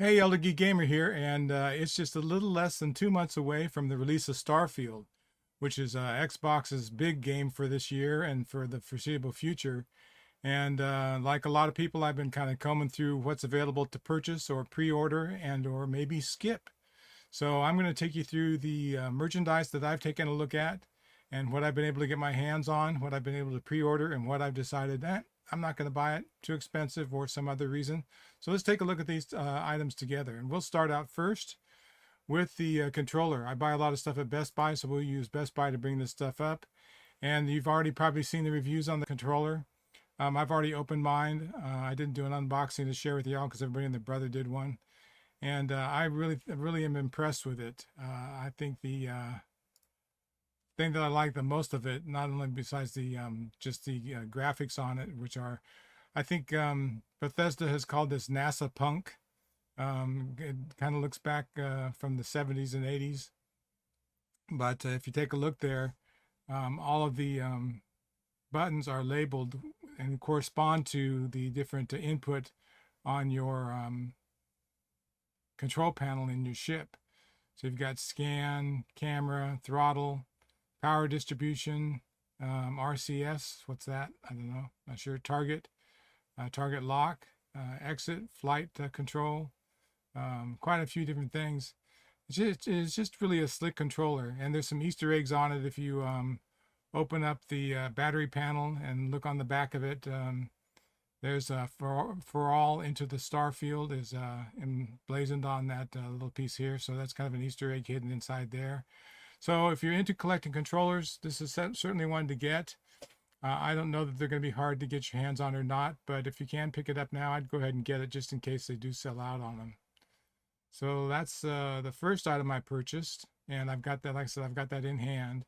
Hey, Elder Geek Gamer here, and it's just a little less than 2 months away from the release of Starfield, which is Xbox's big game for this year and for the foreseeable future. And like a lot of people, I've been kind of combing through what's available to purchase or pre-order and or maybe skip. So I'm going to take you through the merchandise that I've taken a look at and what I've been able to get my hands on, what I've been able to pre-order, and what I've decided that I'm not going to buy it, too expensive or some other reason. So let's take a look at these items together. And we'll start out first with the controller. I buy a lot of stuff at Best Buy, so we'll use Best Buy to bring this stuff up. And you've already probably seen the reviews on the controller. I've already opened mine. I didn't do an unboxing to share with y'all because everybody and their brother did one. And I really am impressed with it. I think the thing that I like the most of it, not only besides the just the graphics on it, which are, I think Bethesda has called this NASA punk. It kind of looks back from the 70s and 80s. But if you take a look there, all of the buttons are labeled and correspond to the different input on your control panel in your ship. So you've got scan, camera, throttle, power distribution, RCS, what's that? I don't know, not sure. Target, target lock, exit, flight control, quite a few different things. It's just really a slick controller, and there's some Easter eggs on it. If you open up the battery panel and look on the back of it, there's for all into the Starfield is emblazoned on that little piece here. So that's kind of an Easter egg hidden inside there. So if you're into collecting controllers, this is certainly one to get. I don't know that they're going to be hard to get your hands on or not, but if you can pick it up now, I'd go ahead and get it just in case they do sell out on them. So that's the first item I purchased, and I've got that, like I said, I've got that in hand.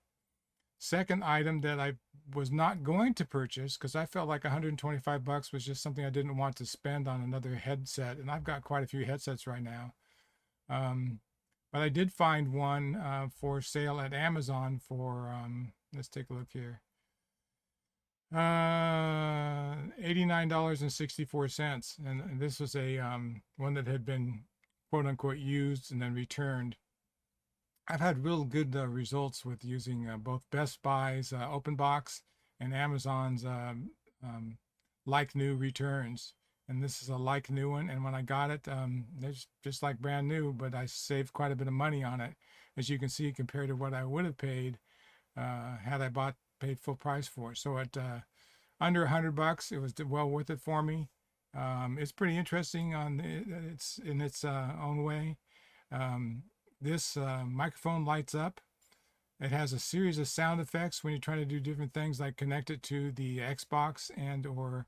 Second item that I was not going to purchase because I felt like 125 bucks was just something I didn't want to spend on another headset, and I've got quite a few headsets right now. But I did find one for sale at Amazon for let's take a look here. $89.64, and this was a one that had been quote unquote used and then returned. I've had real good results with using both Best Buy's open box and Amazon's like new returns. And this is a like new one. And when I got it, it's just like brand new, but I saved quite a bit of money on it, as you can see, compared to what I would have paid had I paid full price for it. So at under $100, it was well worth it for me. It's pretty interesting it's in its own way. This microphone lights up. It has a series of sound effects when you're trying to do different things, like connect it to the Xbox and or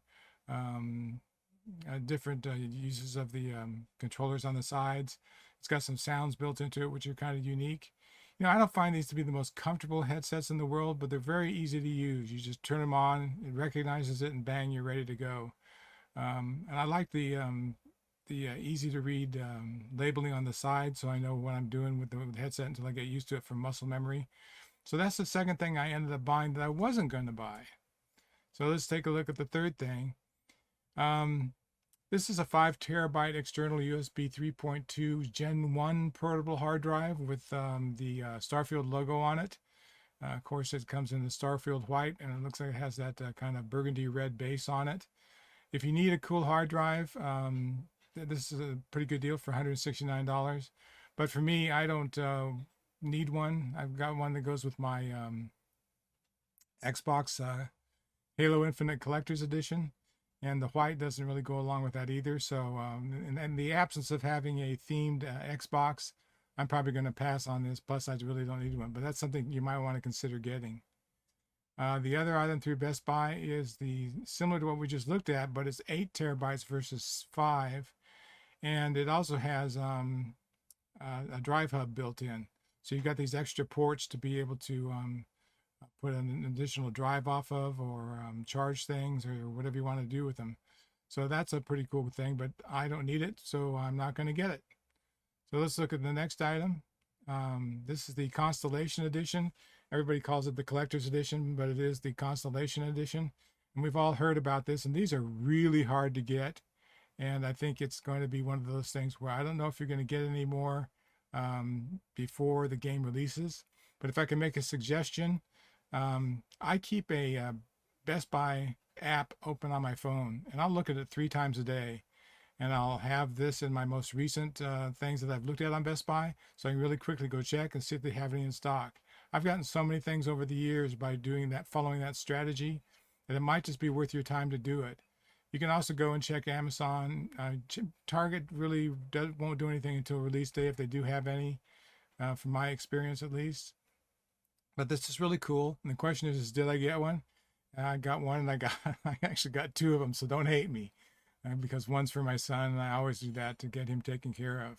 different uses of the controllers on the sides. It's got some sounds built into it, which are kind of unique. You know, I don't find these to be the most comfortable headsets in the world, but they're very easy to use. You just turn them on, it recognizes it, and bang, you're ready to go. And I like the easy to read labeling on the side, so I know what I'm doing with the headset until I get used to it from muscle memory. So that's the second thing I ended up buying that I wasn't going to buy. So let's take a look at the third thing. This is a 5 terabyte external USB 3.2 Gen 1 portable hard drive with the Starfield logo on it. Of course, it comes in the Starfield white, and it looks like it has that kind of burgundy red base on it. If you need a cool hard drive, this is a pretty good deal for $169. But for me, I don't need one. I've got one that goes with my Xbox Halo Infinite Collector's Edition, and the white doesn't really go along with that either. So in the absence of having a themed Xbox, I'm probably going to pass on this. Plus, I really don't need one, but that's something you might want to consider getting. The other item through Best Buy is similar to what we just looked at, but it's 8 terabytes versus 5. And it also has a drive hub built in. So you've got these extra ports to be able to put an additional drive off of, or charge things, or whatever you want to do with them. So that's a pretty cool thing, but I don't need it, so I'm not going to get it. So let's look at the next item. This is the Constellation Edition. Everybody calls it the Collector's Edition, but it is the Constellation Edition. And we've all heard about this, and these are really hard to get. And I think it's going to be one of those things where I don't know if you're going to get any more before the game releases. But if I can make a suggestion, I keep a Best Buy app open on my phone, and I'll look at it 3 times a day. And I'll have this in my most recent things that I've looked at on Best Buy, so I can really quickly go check and see if they have any in stock. I've gotten so many things over the years by doing that, following that strategy, that it might just be worth your time to do it. You can also go and check Amazon. Target really won't do anything until release day if they do have any, from my experience at least. But this is really cool. And the question is did I get one? I got one, and I actually got 2 of them, so don't hate me. Because one's for my son, and I always do that to get him taken care of.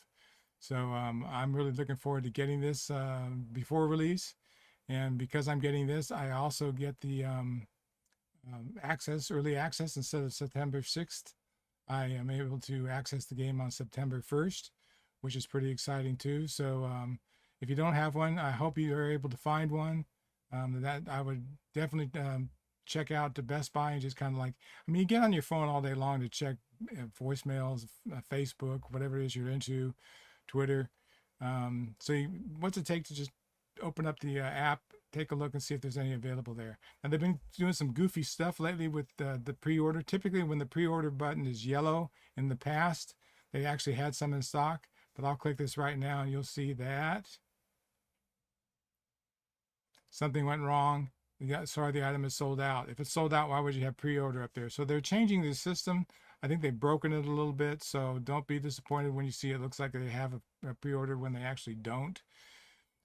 So I'm really looking forward to getting this before release. And because I'm getting this, I also get the early access instead of September 6th. I am able to access the game on September 1st, which is pretty exciting too. So if you don't have one, I hope you are able to find one. That I would definitely check out to Best Buy and just kind of like, I mean, you get on your phone all day long to check voicemails, Facebook, whatever it is you're into, Twitter. What's it take to just open up the app, take a look and see if there's any available there. And they've been doing some goofy stuff lately with the pre-order. Typically when the pre-order button is yellow in the past, they actually had some in stock, but I'll click this right now and you'll see that something went wrong. Sorry, the item is sold out. If it's sold out, why would you have pre-order up there? So they're changing the system. I think they've broken it a little bit, so don't be disappointed when you see it looks like they have a pre-order when they actually don't.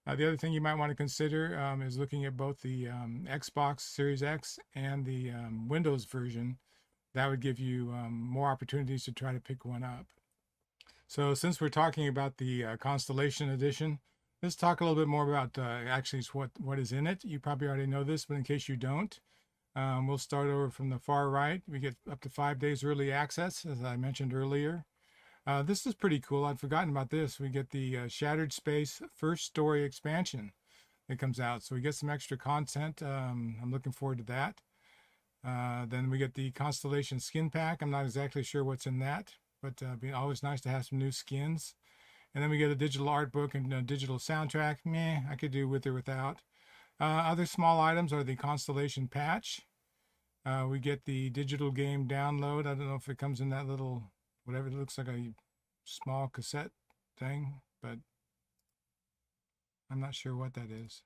The other thing you might want to consider is looking at both the Xbox Series X and the Windows version. That would give you more opportunities to try to pick one up. So since we're talking about the Constellation Edition, let's talk a little bit more about actually what is in it. You probably already know this, but in case you don't, we'll start over from the far right. We get up to 5 days early access, as I mentioned earlier. This is pretty cool. I'd forgotten about this. We get the Shattered Space First Story expansion that comes out. So we get some extra content. I'm looking forward to that. Then we get the Constellation Skin Pack. I'm not exactly sure what's in that, but it'd be always nice to have some new skins. And then we get a digital art book and a digital soundtrack. Meh, I could do with or without. Other small items are the Constellation Patch. We get the digital game download. I don't know if it comes in that little, whatever, it looks like a small cassette thing, but I'm not sure what that is.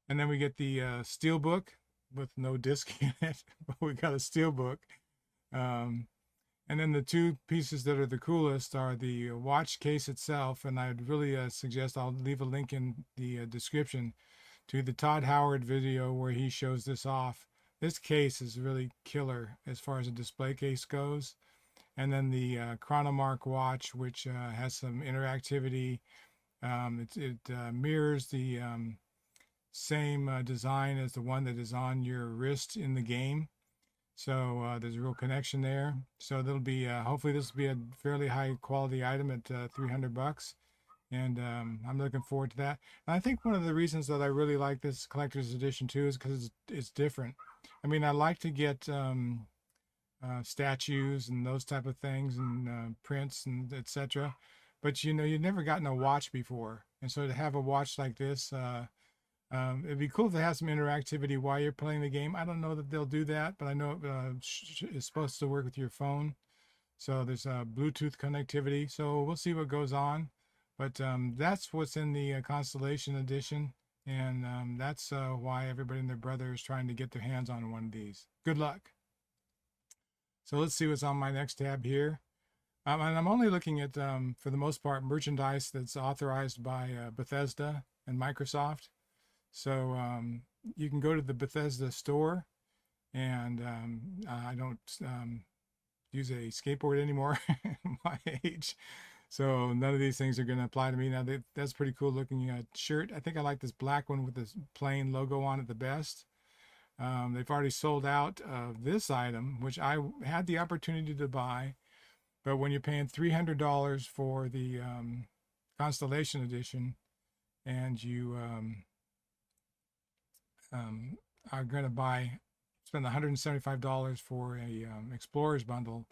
And then we get the Steelbook with no disc in it, but we got a Steelbook. And then the 2 pieces that are the coolest are the watch case itself, and I'd really suggest, I'll leave a link in the description to the Todd Howard video where he shows this off. This case is really killer as far as a display case goes. And then the Chronomark watch, which has some interactivity. It mirrors the same design as the one that is on your wrist in the game. So there's a real connection there. So that'll be, hopefully this will be a fairly high quality item at $300. And I'm looking forward to that. And I think one of the reasons that I really like this collector's edition too is because it's different. I mean, I like to get statues and those type of things and prints and etc. But you know, you've never gotten a watch before. And so to have a watch like this, it'd be cool to have some interactivity while you're playing the game. I don't know that they'll do that, but I know it's supposed to work with your phone. So there's Bluetooth connectivity. So we'll see what goes on. But that's what's in the Constellation Edition. And that's why everybody and their brother is trying to get their hands on one of these. Good luck. So let's see what's on my next tab here. And I'm only looking at, for the most part, merchandise that's authorized by Bethesda and Microsoft. So you can go to the Bethesda store, and I don't use a skateboard anymore at my age. So none of these things are going to apply to me. Now, that's pretty cool looking shirt. I think I like this black one with this plain logo on it the best. They've already sold out of this item, which I had the opportunity to buy. But when you're paying $300 for the Constellation Edition, and you are going to spend $175 for a Explorer's Bundle,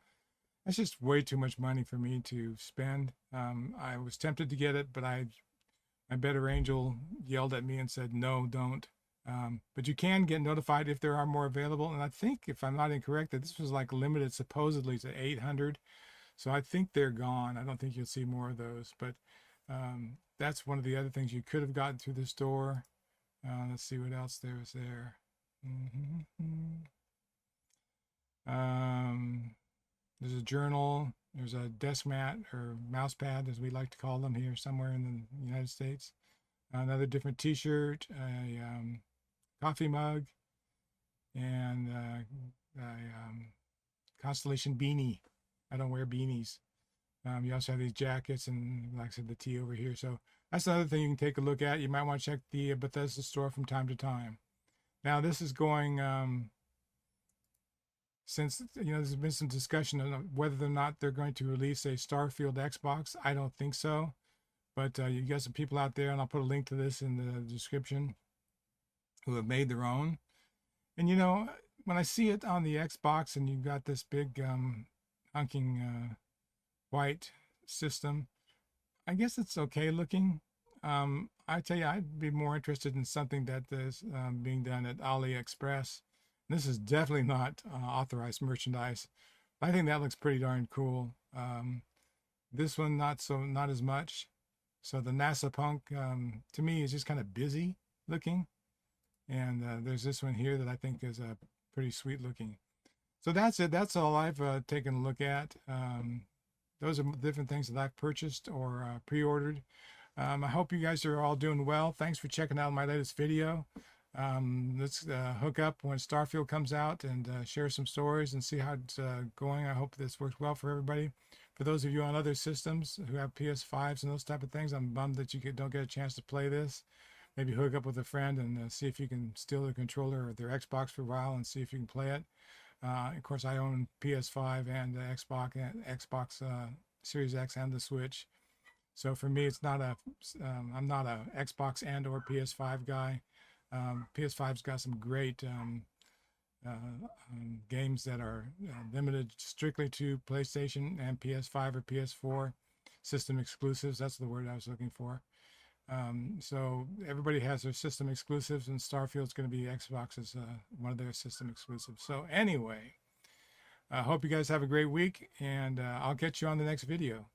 That's just way too much money for me to spend. I was tempted to get it, but my better angel yelled at me and said, no, don't. But you can get notified if there are more available. And I think, if I'm not incorrect, that this was like limited supposedly to 800. So I think they're gone. I don't think you'll see more of those. But that's one of the other things you could have gotten through the store. Let's see what else there was there. There's a journal. There's a desk mat or mouse pad, as we like to call them here somewhere in the United States. Another different T-shirt, a coffee mug, and a Constellation beanie. I don't wear beanies. You also have these jackets and, like I said, the tea over here. So that's another thing you can take a look at. You might want to check the Bethesda store from time to time. Now, this is going, since, there's been some discussion on whether or not they're going to release a Starfield Xbox. I don't think so. But you got some people out there, and I'll put a link to this in the description, who have made their own. And, when I see it on the Xbox and you've got this big hunking white system, I guess it's okay looking. I tell you, I'd be more interested in something that is being done at AliExpress. This is definitely not authorized merchandise. I think that looks pretty darn cool. This one, not as much. So the NASA Punk, to me, is just kind of busy looking. And there's this one here that I think is pretty sweet looking. So that's it. That's all I've taken a look at. Those are different things that I've purchased or pre-ordered. I hope you guys are all doing well. Thanks for checking out my latest video. Let's hook up when Starfield comes out and share some stories and see how it's going. I hope this works well for everybody. For those of you on other systems who have PS5s and those type of things, I'm bummed that you don't get a chance to play this. Maybe hook up with a friend and see if you can steal their controller or their Xbox for a while and see if you can play it. Of course, I own PS5 and Xbox Series X and the Switch. So for me, it's not I'm not a Xbox and or PS5 guy. PS5's got some great games that are limited strictly to PlayStation and PS5 or PS4 system exclusives. That's the word I was looking for. So everybody has their system exclusives, and Starfield's going to be Xbox's one of their system exclusives. So anyway, I hope you guys have a great week, and I'll catch you on the next video.